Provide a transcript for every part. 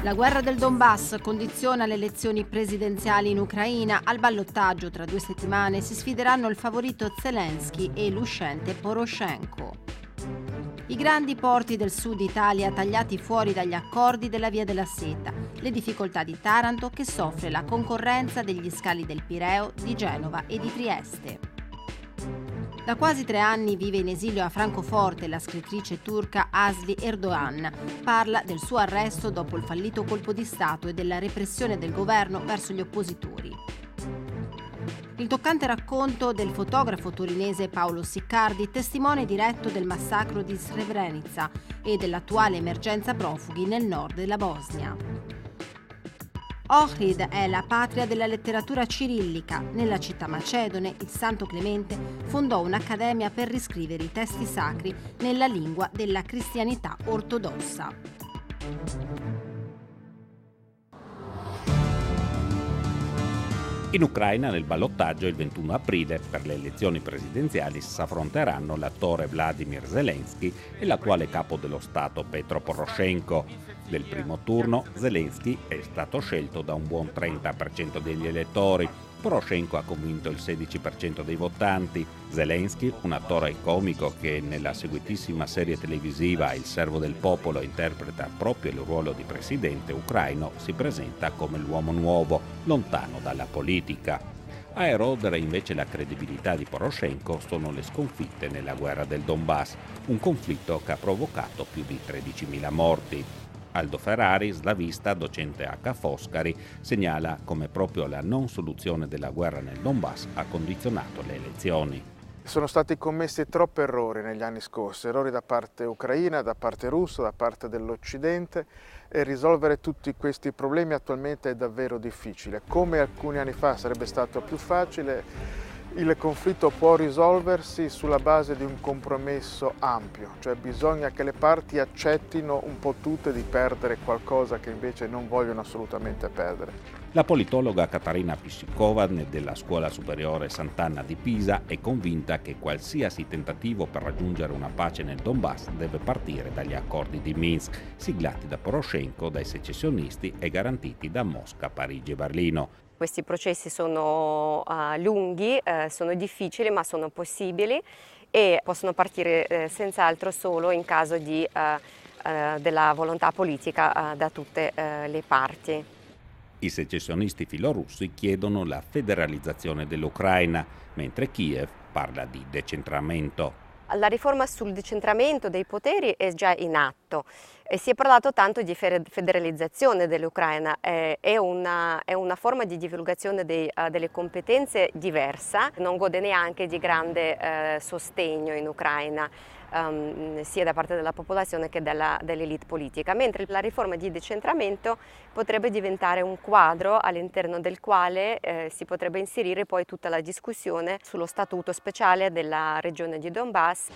La guerra del Donbass condiziona le elezioni presidenziali in Ucraina. Al ballottaggio tra 2 settimane si sfideranno il favorito Zelensky e l'uscente Poroshenko. I grandi porti del sud Italia tagliati fuori dagli accordi della Via della Seta. Le difficoltà di Taranto che soffre la concorrenza degli scali del Pireo, di Genova e di Trieste. Da quasi 3 anni vive in esilio a Francoforte la scrittrice turca Asli Erdoğan. Parla del suo arresto dopo il fallito colpo di Stato e della repressione del governo verso gli oppositori. Il toccante racconto del fotografo torinese Paolo Siccardi, testimone diretto del massacro di Srebrenica e dell'attuale emergenza profughi nel nord della Bosnia. Ohrid è la patria della letteratura cirillica. Nella città macedone, il Santo Clemente fondò un'accademia per riscrivere i testi sacri nella lingua della cristianità ortodossa. In Ucraina, nel ballottaggio il 21 aprile per le elezioni presidenziali si affronteranno l'attore Vladimir Zelensky e l'attuale capo dello Stato Petro Poroshenko. Nel primo turno Zelensky è stato scelto da un buon 30% degli elettori. Poroshenko ha convinto il 16% dei votanti. Zelensky, un attore comico che nella seguitissima serie televisiva Il servo del popolo interpreta proprio il ruolo di presidente ucraino, si presenta come l'uomo nuovo, lontano dalla politica. A erodere invece la credibilità di Poroshenko sono le sconfitte nella guerra del Donbass, un conflitto che ha provocato più di 13.000 morti. Aldo Ferrari, slavista, docente a Ca' Foscari, segnala come proprio la non soluzione della guerra nel Donbass ha condizionato le elezioni. Sono stati commessi troppi errori negli anni scorsi, errori da parte ucraina, da parte russa, da parte dell'Occidente, e risolvere tutti questi problemi attualmente è davvero difficile. Come alcuni anni fa sarebbe stato più facile, il conflitto può risolversi sulla base di un compromesso ampio, cioè bisogna che le parti accettino un po' tutte di perdere qualcosa che invece non vogliono assolutamente perdere. La politologa Katarina Piscikova della Scuola Superiore Sant'Anna di Pisa è convinta che qualsiasi tentativo per raggiungere una pace nel Donbass deve partire dagli accordi di Minsk, siglati da Poroshenko, dai secessionisti e garantiti da Mosca, Parigi e Berlino. Questi processi sono lunghi, sono difficili, ma sono possibili e possono partire senz'altro solo in caso della volontà politica da tutte le parti. I secessionisti filorussi chiedono la federalizzazione dell'Ucraina, mentre Kiev parla di decentramento. La riforma sul decentramento dei poteri è già in atto e si è parlato tanto di federalizzazione dell'Ucraina, è una forma di divulgazione delle competenze diversa, non gode neanche di grande sostegno in Ucraina, sia da parte della popolazione che dell'elite politica, mentre la riforma di decentramento potrebbe diventare un quadro all'interno del quale si potrebbe inserire poi tutta la discussione sullo statuto speciale della regione di Donbass.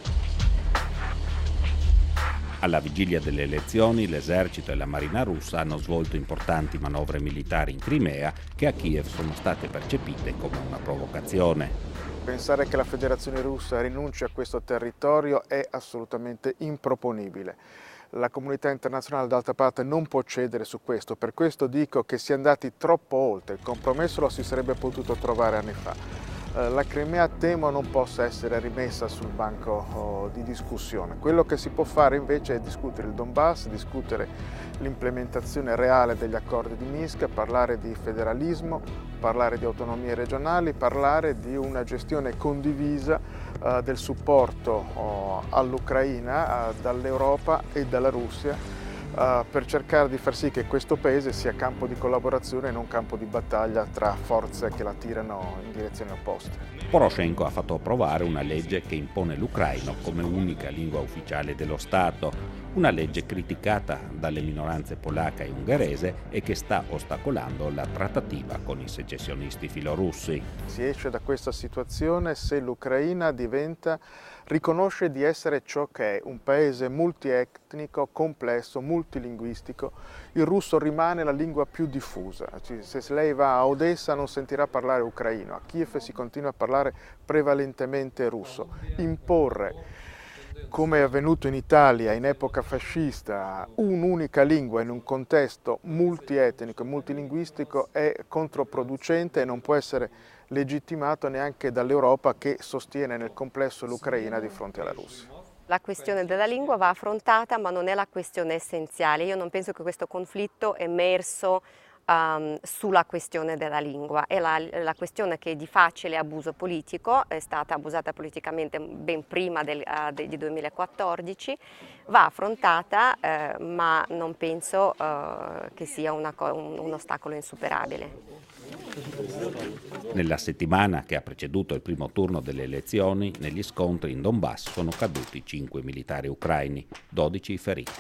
Alla vigilia delle elezioni, l'esercito e la marina russa hanno svolto importanti manovre militari in Crimea che a Kiev sono state percepite come una provocazione. Pensare che la Federazione Russa rinunci a questo territorio è assolutamente improponibile. La comunità internazionale d'altra parte non può cedere su questo, per questo dico che si è andati troppo oltre, il compromesso lo si sarebbe potuto trovare anni fa. La Crimea temo non possa essere rimessa sul banco di discussione. Quello che si può fare invece è discutere il Donbass, discutere l'implementazione reale degli accordi di Minsk, parlare di federalismo, parlare di autonomie regionali, parlare di una gestione condivisa del supporto all'Ucraina dall'Europa e dalla Russia per cercare di far sì che questo paese sia campo di collaborazione e non campo di battaglia tra forze che la tirano in direzioni opposte. Poroshenko ha fatto approvare una legge che impone l'ucraino come unica lingua ufficiale dello Stato, una legge criticata dalle minoranze polacca e ungherese e che sta ostacolando la trattativa con i secessionisti filorussi. Si esce da questa situazione se l'Ucraina riconosce di essere ciò che è, un paese multietnico, complesso, multilinguistico. Il russo rimane la lingua più diffusa. Se lei va a Odessa non sentirà parlare ucraino, a Kiev si continua a parlare prevalentemente russo. Imporre come è avvenuto in Italia in epoca fascista, un'unica lingua in un contesto multietnico e multilinguistico è controproducente e non può essere legittimato neanche dall'Europa che sostiene nel complesso l'Ucraina di fronte alla Russia. La questione della lingua va affrontata, ma non è la questione essenziale. Io non penso che questo conflitto è emerso sulla questione della lingua. È la questione che è di facile abuso politico, è stata abusata politicamente ben prima del 2014, va affrontata, ma non penso che sia un ostacolo insuperabile. Nella settimana che ha preceduto il primo turno delle elezioni, negli scontri in Donbass sono caduti 5 militari ucraini, 12 i feriti.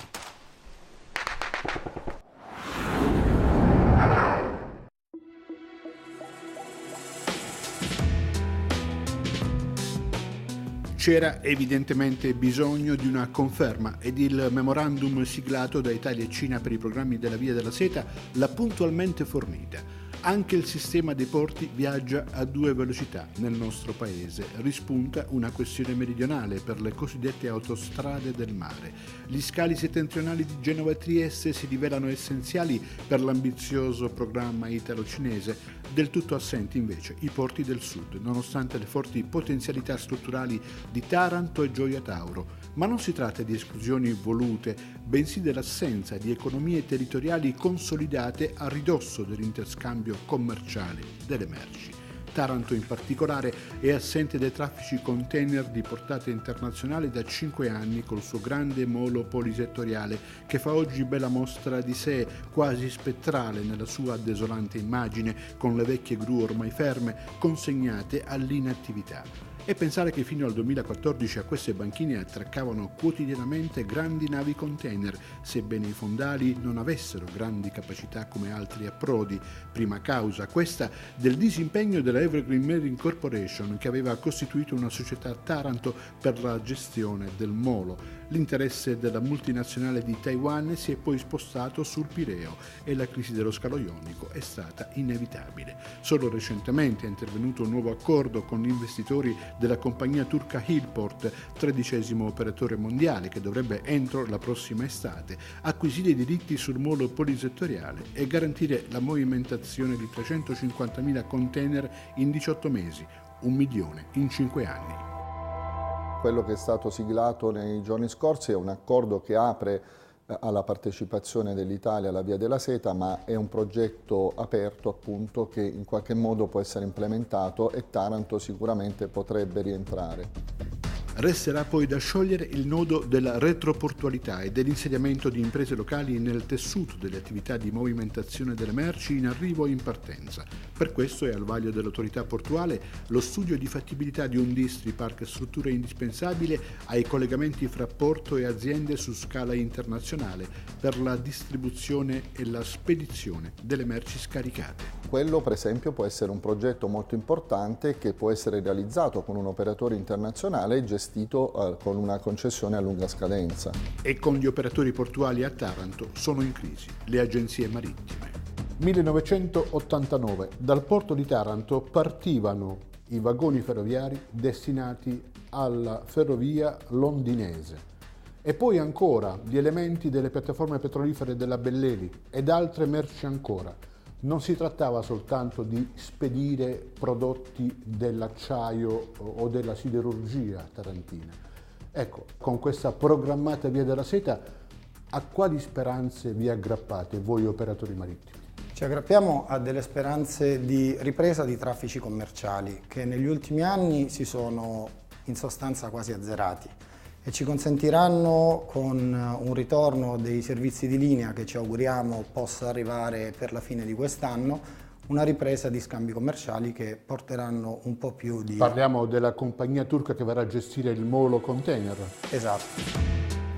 C'era evidentemente bisogno di una conferma ed il memorandum siglato da Italia e Cina per i programmi della Via della Seta l'ha puntualmente fornita. Anche il sistema dei porti viaggia a 2 velocità nel nostro paese. Rispunta una questione meridionale per le cosiddette autostrade del mare. Gli scali settentrionali di Genova e Trieste si rivelano essenziali per l'ambizioso programma italo-cinese, del tutto assenti invece i porti del sud, nonostante le forti potenzialità strutturali di Taranto e Gioia Tauro. Ma non si tratta di esclusioni volute, bensì dell'assenza di economie territoriali consolidate a ridosso dell'interscambio commerciale delle merci. Taranto in particolare è assente dai traffici container di portata internazionale da 5 anni col suo grande molo polisettoriale che fa oggi bella mostra di sé, quasi spettrale nella sua desolante immagine, con le vecchie gru ormai ferme consegnate all'inattività. E pensare che fino al 2014 a queste banchine attraccavano quotidianamente grandi navi container, sebbene i fondali non avessero grandi capacità come altri approdi, prima causa questa del disimpegno della Evergreen Marine Corporation, che aveva costituito una società a Taranto per la gestione del molo. L'interesse della multinazionale di Taiwan si è poi spostato sul Pireo e la crisi dello scalo ionico è stata inevitabile. Solo recentemente è intervenuto un nuovo accordo con gli investitori della compagnia turca Hillport, 13° operatore mondiale, che dovrebbe entro la prossima estate acquisire i diritti sul molo polisettoriale e garantire la movimentazione di 350.000 container in 18 mesi, 1 milione in 5 anni. Quello che è stato siglato nei giorni scorsi è un accordo che apre alla partecipazione dell'Italia alla Via della Seta, ma è un progetto aperto appunto che in qualche modo può essere implementato e Taranto sicuramente potrebbe rientrare. Resterà poi da sciogliere il nodo della retroportualità e dell'insediamento di imprese locali nel tessuto delle attività di movimentazione delle merci in arrivo e in partenza. Per questo è al vaglio dell'autorità portuale lo studio di fattibilità di un distripark, struttura indispensabile ai collegamenti fra porto e aziende su scala internazionale per la distribuzione e la spedizione delle merci scaricate. Quello per esempio può essere un progetto molto importante che può essere realizzato con un operatore internazionale gestito con una concessione a lunga scadenza. E con gli operatori portuali a Taranto sono in crisi le agenzie marittime. 1989, dal porto di Taranto partivano i vagoni ferroviari destinati alla ferrovia londinese e poi ancora gli elementi delle piattaforme petrolifere della Belleli ed altre merci ancora. Non si trattava soltanto di spedire prodotti dell'acciaio o della siderurgia tarantina. Ecco, con questa programmata Via della Seta, a quali speranze vi aggrappate voi operatori marittimi? Ci aggrappiamo a delle speranze di ripresa di traffici commerciali che negli ultimi anni si sono in sostanza quasi azzerati e ci consentiranno, con un ritorno dei servizi di linea che ci auguriamo possa arrivare per la fine di quest'anno, una ripresa di scambi commerciali che porteranno un po' più di... Parliamo della compagnia turca che verrà a gestire il molo container. Esatto.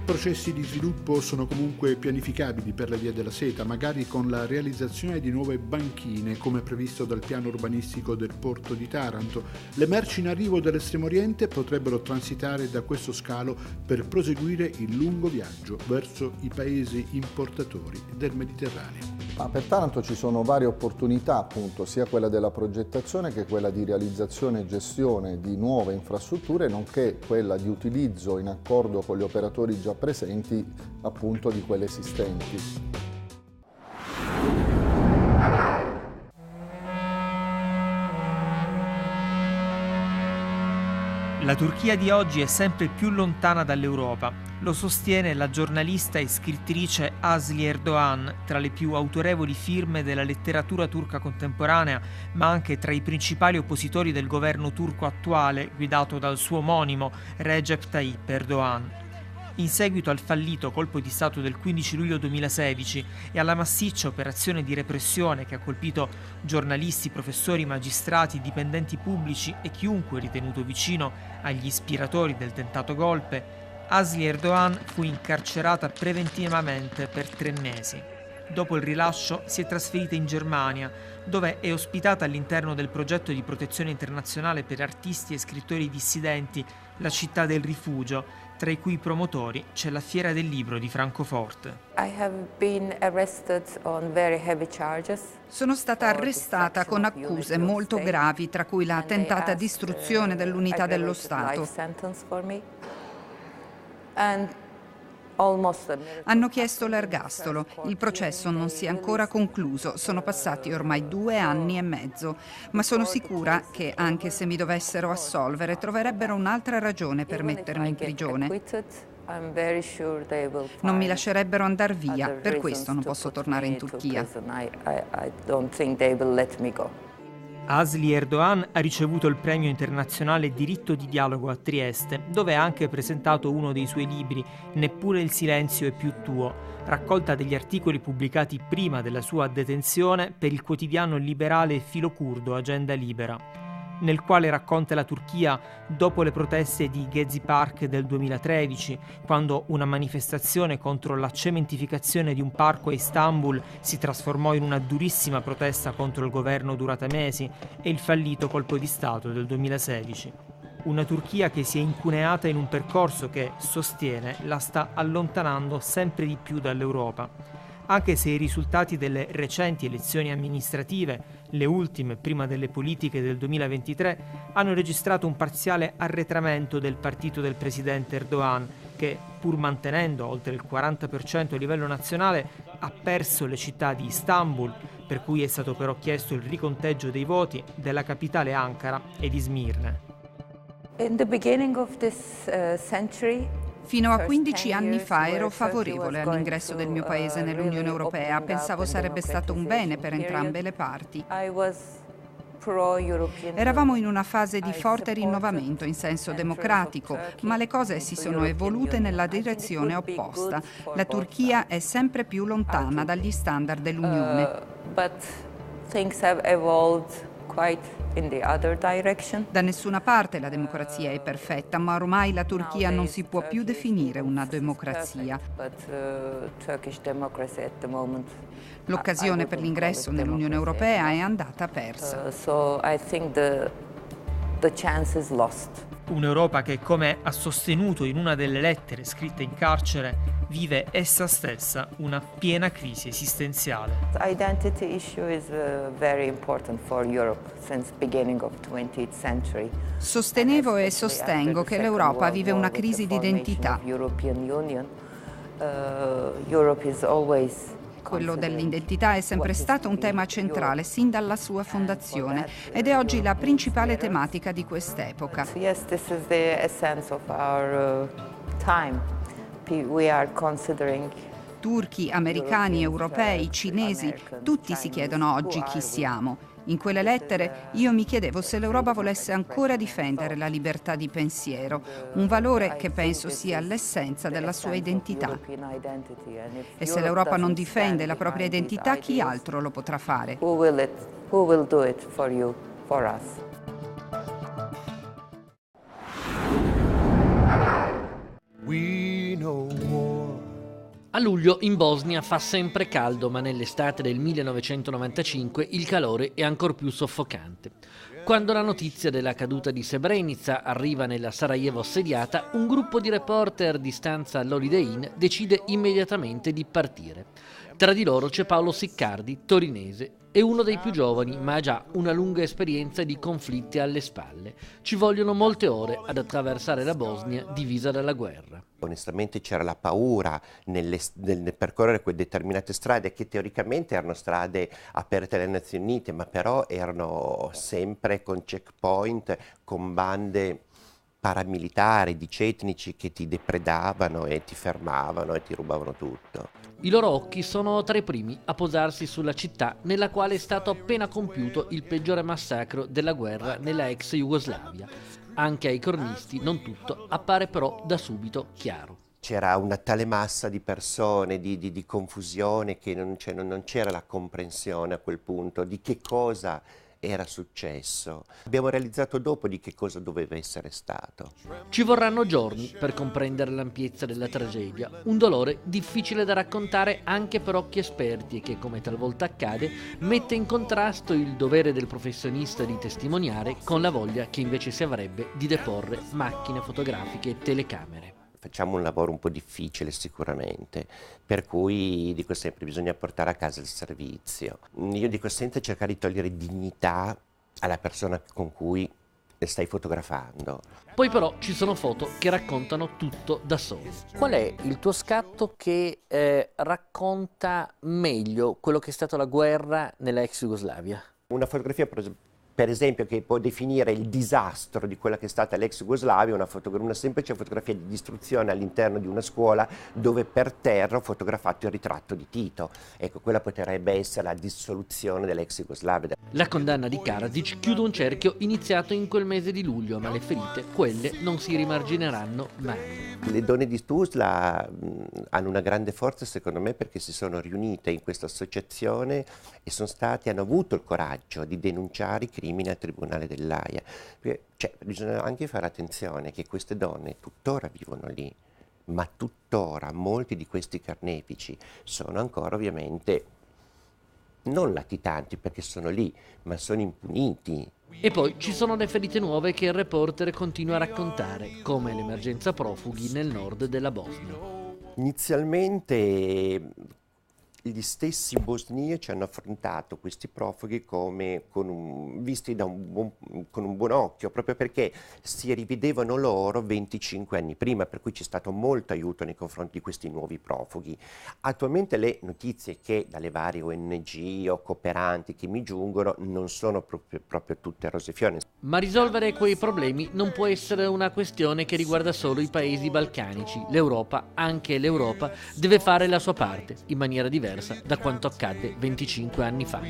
Processi di sviluppo sono comunque pianificabili per la Via della Seta, magari con la realizzazione di nuove banchine, come previsto dal piano urbanistico del porto di Taranto. Le merci in arrivo dall'Estremo Oriente potrebbero transitare da questo scalo per proseguire il lungo viaggio verso i paesi importatori del Mediterraneo. Ma per Taranto ci sono varie opportunità, appunto, sia quella della progettazione che quella di realizzazione e gestione di nuove infrastrutture, nonché quella di utilizzo in accordo con gli operatori già presenti, appunto, di quelle esistenti. La Turchia di oggi è sempre più lontana dall'Europa. Lo sostiene la giornalista e scrittrice Asli Erdoğan, tra le più autorevoli firme della letteratura turca contemporanea, ma anche tra i principali oppositori del governo turco attuale, guidato dal suo omonimo Recep Tayyip Erdoğan. In seguito al fallito colpo di Stato del 15 luglio 2016 e alla massiccia operazione di repressione che ha colpito giornalisti, professori, magistrati, dipendenti pubblici e chiunque ritenuto vicino agli ispiratori del tentato golpe, Asli Erdoğan fu incarcerata preventivamente per 3 mesi. Dopo il rilascio si è trasferita in Germania, dove è ospitata all'interno del progetto di protezione internazionale per artisti e scrittori dissidenti, la città del rifugio, tra i cui promotori c'è la Fiera del Libro di Francoforte. Sono stata arrestata con accuse molto gravi, tra cui la tentata distruzione dell'unità dello Stato. Hanno chiesto l'ergastolo. Il processo non si è ancora concluso. Sono passati ormai 2 anni e mezzo. Ma sono sicura che, anche se mi dovessero assolvere, troverebbero un'altra ragione per mettermi in prigione. Non mi lascerebbero andare via. Per questo non posso tornare in Turchia. Asli Erdoğan ha ricevuto il premio internazionale Diritto di dialogo a Trieste, dove ha anche presentato uno dei suoi libri, Neppure il silenzio è più tuo, raccolta degli articoli pubblicati prima della sua detenzione per il quotidiano liberale filocurdo Agenda Libera, nel quale racconta la Turchia dopo le proteste di Gezi Park del 2013, quando una manifestazione contro la cementificazione di un parco a Istanbul si trasformò in una durissima protesta contro il governo durata mesi, e il fallito colpo di Stato del 2016. Una Turchia che si è incuneata in un percorso che, sostiene, la sta allontanando sempre di più dall'Europa. Anche se i risultati delle recenti elezioni amministrative, le ultime prima delle politiche del 2023, hanno registrato un parziale arretramento del partito del presidente Erdoğan, che, pur mantenendo oltre il 40% a livello nazionale, ha perso le città di Istanbul, per cui è stato però chiesto il riconteggio dei voti, della capitale Ankara e di Smirne. Fino a 15 anni fa ero favorevole all'ingresso del mio paese nell'Unione Europea. Pensavo sarebbe stato un bene per entrambe le parti. Eravamo in una fase di forte rinnovamento in senso democratico, ma le cose si sono evolute nella direzione opposta. La Turchia è sempre più lontana dagli standard dell'Unione. Da nessuna parte la democrazia è perfetta, ma ormai la Turchia non si può più definire una democrazia. L'occasione per l'ingresso nell'Unione Europea è andata persa. Un'Europa che, come ha sostenuto in una delle lettere scritte in carcere, vive essa stessa una piena crisi esistenziale. Identity issue is very important for Europe since beginning of 20th century. Sostenevo e sostengo che l'Europa vive una crisi di identità. Quello dell'identità è sempre stato un tema centrale sin dalla sua fondazione ed è oggi la principale tematica di quest'epoca. Yes, this is the essence of our time. We are considering Turchi, americani, europei, cinesi, tutti si chiedono oggi chi siamo. In quelle lettere io mi chiedevo se l'Europa volesse ancora difendere la libertà di pensiero, un valore che penso sia l'essenza della sua identità. E se l'Europa non difende la propria identità, chi altro lo potrà fare? Who will do it for you, for us? We know war A luglio in Bosnia fa sempre caldo, ma nell'estate del 1995 il calore è ancor più soffocante. Quando la notizia della caduta di Srebrenica arriva nella Sarajevo assediata, un gruppo di reporter di stanza all'Holiday Inn decide immediatamente di partire. Tra di loro c'è Paolo Siccardi, torinese, è uno dei più giovani, ma ha già una lunga esperienza di conflitti alle spalle. Ci vogliono molte ore ad attraversare la Bosnia divisa dalla guerra. Onestamente c'era la paura nel percorrere quelle determinate strade che teoricamente erano strade aperte alle Nazioni Unite, ma però erano sempre con checkpoint, con bande paramilitari, di cetnici che ti depredavano e ti fermavano e ti rubavano tutto. I loro occhi sono tra i primi a posarsi sulla città nella quale è stato appena compiuto il peggiore massacro della guerra nella ex Jugoslavia. Anche ai cronisti non tutto appare però da subito chiaro. C'era una tale massa di persone, di confusione, che non c'era la comprensione a quel punto di che cosa era successo. Abbiamo realizzato dopo di che cosa doveva essere stato. Ci vorranno giorni per comprendere l'ampiezza della tragedia, un dolore difficile da raccontare anche per occhi esperti e che, come talvolta accade, mette in contrasto il dovere del professionista di testimoniare con la voglia che invece si avrebbe di deporre macchine fotografiche e telecamere. Facciamo un lavoro un po' difficile sicuramente, per cui dico sempre bisogna portare a casa il servizio. Io dico sempre cercare di togliere dignità alla persona con cui stai fotografando. Poi però ci sono foto che raccontano tutto da soli. Qual è il tuo scatto che racconta meglio quello che è stata la guerra nella ex Jugoslavia? Una fotografia per esempio che può definire il disastro di quella che è stata l'ex Jugoslavia, una semplice fotografia di distruzione all'interno di una scuola dove per terra ho fotografato il ritratto di Tito. Ecco, quella potrebbe essere la dissoluzione dell'ex Jugoslavia. La condanna di Karadzic chiude un cerchio iniziato in quel mese di luglio, ma le ferite, quelle, non si rimargineranno mai. Le donne di Tuzla hanno una grande forza secondo me perché si sono riunite in questa associazione e hanno avuto il coraggio di denunciare i crimini al Tribunale dell'Aia. Bisogna anche fare attenzione che queste donne tuttora vivono lì, ma tuttora molti di questi carnefici sono ancora ovviamente non latitanti perché sono lì, ma sono impuniti. E poi ci sono le ferite nuove che il reporter continua a raccontare, come l'emergenza profughi nel nord della Bosnia. Inizialmente gli stessi bosniaci hanno affrontato questi profughi visti con un buon occhio, proprio perché si rivedevano loro 25 anni prima, per cui c'è stato molto aiuto nei confronti di questi nuovi profughi. Attualmente le notizie che dalle varie ONG o cooperanti che mi giungono non sono proprio tutte rose e fiori. Ma risolvere quei problemi non può essere una questione che riguarda solo i paesi balcanici. L'Europa, anche l'Europa, deve fare la sua parte, in maniera diversa da quanto accadde 25 anni fa.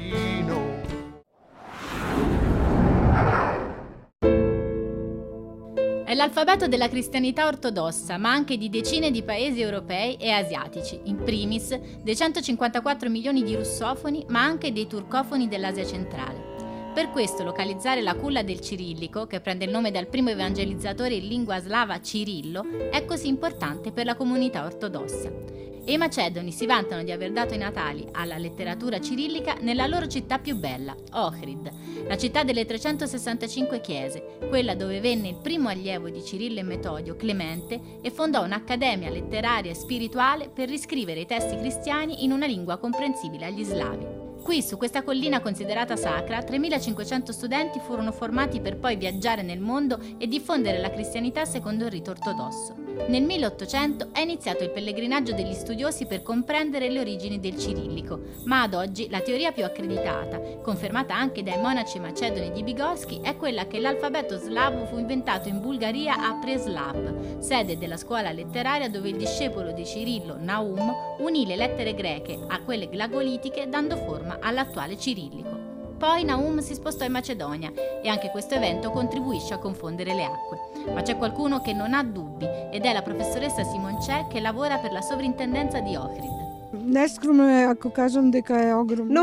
È l'alfabeto della cristianità ortodossa, ma anche di decine di paesi europei e asiatici, in primis dei 154 milioni di russofoni, ma anche dei turcofoni dell'Asia centrale. Per questo localizzare la culla del cirillico, che prende il nome dal primo evangelizzatore in lingua slava Cirillo, è così importante per la comunità ortodossa. E i macedoni si vantano di aver dato i natali alla letteratura cirillica nella loro città più bella, Ohrid, la città delle 365 chiese, quella dove venne il primo allievo di Cirillo e Metodio, Clemente, e fondò un'accademia letteraria e spirituale per riscrivere i testi cristiani in una lingua comprensibile agli slavi. Qui, su questa collina considerata sacra, 3.500 studenti furono formati per poi viaggiare nel mondo e diffondere la cristianità secondo il rito ortodosso. Nel 1800 è iniziato il pellegrinaggio degli studiosi per comprendere le origini del cirillico, ma ad oggi la teoria più accreditata, confermata anche dai monaci macedoni di Bygorski, è quella che l'alfabeto slavo fu inventato in Bulgaria a Preslav, sede della scuola letteraria dove il discepolo di Cirillo, Naum, unì le lettere greche a quelle glagolitiche dando forma all'attuale cirillico. Poi Naum si spostò in Macedonia e anche questo evento contribuisce a confondere le acque. Ma c'è qualcuno che non ha dubbi ed è la professoressa Simoncè che lavora per la sovrintendenza di Ohrid. Non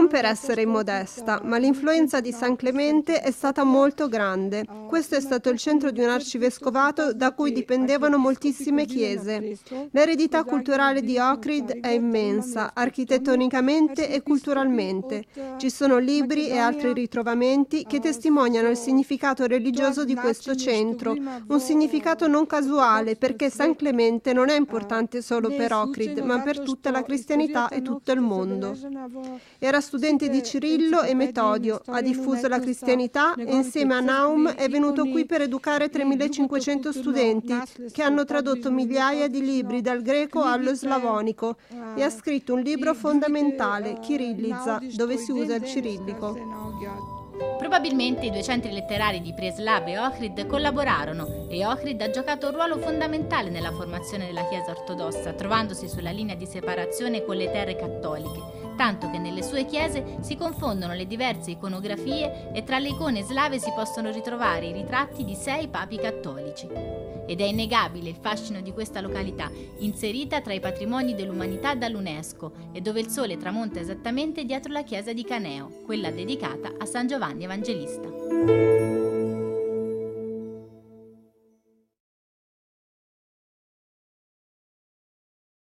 per essere immodesta, ma l'influenza di San Clemente è stata molto grande. Questo è stato il centro di un arcivescovato da cui dipendevano moltissime chiese. L'eredità culturale di Ohrid è immensa, architettonicamente e culturalmente. Ci sono libri e altri ritrovamenti che testimoniano il significato religioso di questo centro, un significato non casuale, perché San Clemente non è importante solo per Ohrid, ma per tutta la cristianità e tutto il mondo. Era studente di Cirillo e Metodio, ha diffuso la cristianità e insieme a Naum è venuto qui per educare 3.500 studenti che hanno tradotto migliaia di libri dal greco allo slavonico e ha scritto un libro fondamentale, Kirillitsa, dove si usa il cirillico. Probabilmente i due centri letterari di Preslav e Ohrid collaborarono e Ohrid ha giocato un ruolo fondamentale nella formazione della Chiesa ortodossa, trovandosi sulla linea di separazione con le terre cattoliche, tanto che nelle sue chiese si confondono le diverse iconografie e tra le icone slave si possono ritrovare i ritratti di 6 papi cattolici. Ed è innegabile il fascino di questa località, inserita tra i patrimoni dell'umanità dall'UNESCO e dove il sole tramonta esattamente dietro la chiesa di Caneo, quella dedicata a San Giovanni Evangelista.